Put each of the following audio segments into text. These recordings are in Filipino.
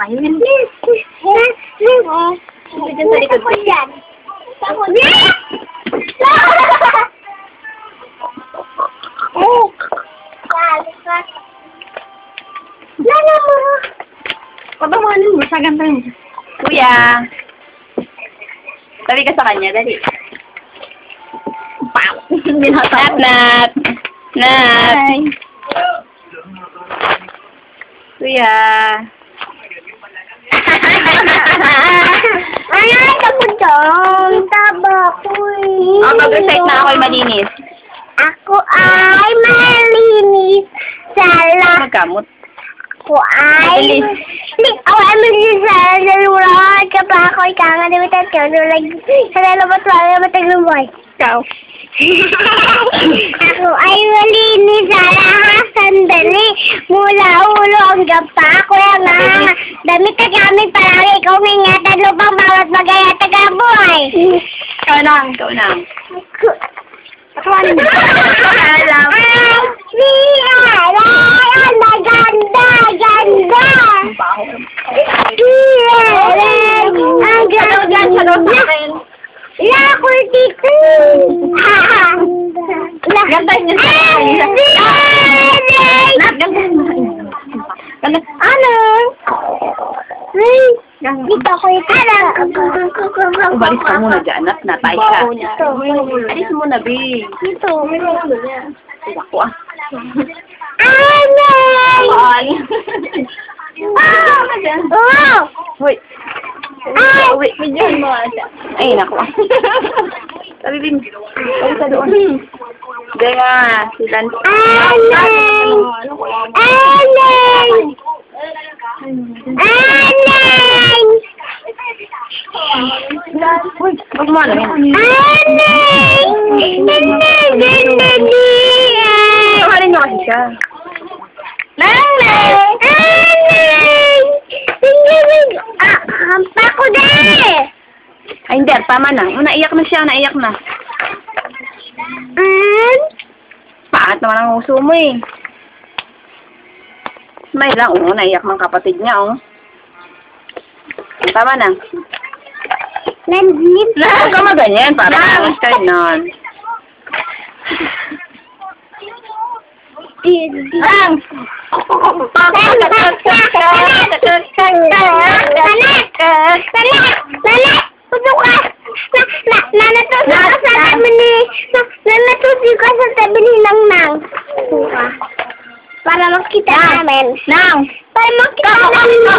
tayo. Dyan sa likod ko. Pabawanan mo, sa ganda mo. Kuya. Tabi ka sa kanya, dali. Pow! Nat, Nat. Nat. Hi. Kuya. Ay, ako dyan. Taba ko eh. Oh, mag-recite na ako'y malinis. Ako ay malinis. Sala. Magkamot. Ako ay... Ako ay malinis sa laluran. Kapag ako'y kanga na matatyo. Sa lalabot wala mataglumboy. Ikaw. Ako ay malinis sa lahat. Sandali. Mula ulo hanggang pa. Ako yung mga damit na gamit palagi. Ikaw ingatan lupang bawat magaya tagabuhay. Ikaw na. Ikaw na. Patuwanin mo. Alam. Ang ganda. Ang ganda. Ako dito. Ganda niya sa kanya. Ano? Dito ko ito. Ubalis ka muna dyan, Nat. Natay ka. Alis mo na, babe. Dito. Ako ah. Ano? Oh! Hoy. Ay! Medyan mo ata. Ay, naku. Sabi din. Ay, sa doon. Hindi nga. Silan. Anay! Uy, wag mo alam yan. Tuhalin nyo kasi siya. Hampa ko din! Ay, hindi. Tama na. Naiyak na siya. Naiyak na. Paangat naman ang uso mo eh. May lang. Oo, naiyak ng kapatid niya. Oh. Tama na. Nandito. Huwag ka maganyan. Para malas ka nun. Lang! Nanatusi ka sa tabi ni Nang. Para makita namin. Nang! Para makita namin.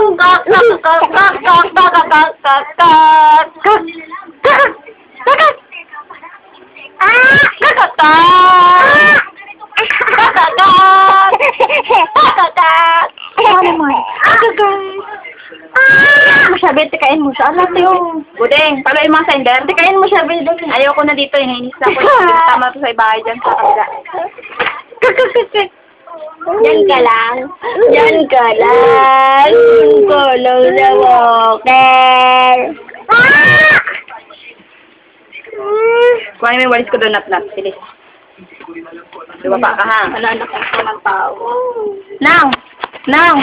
Masabi, tikain mo siya. Ano yung... Budeng, paluin mo ang sender. Tikain mo siya, Budeng. Ayoko na dito, inainis na ako. Tama to sa ibahay dyan sa kabila. Diyan ka lang. Diyan ka lang. Kulong sa walker. Kuha mo yung walis ko doon, Nat. Bilis. Lumaba ka, ha? Wala na ka ng tao. Nang! Nang!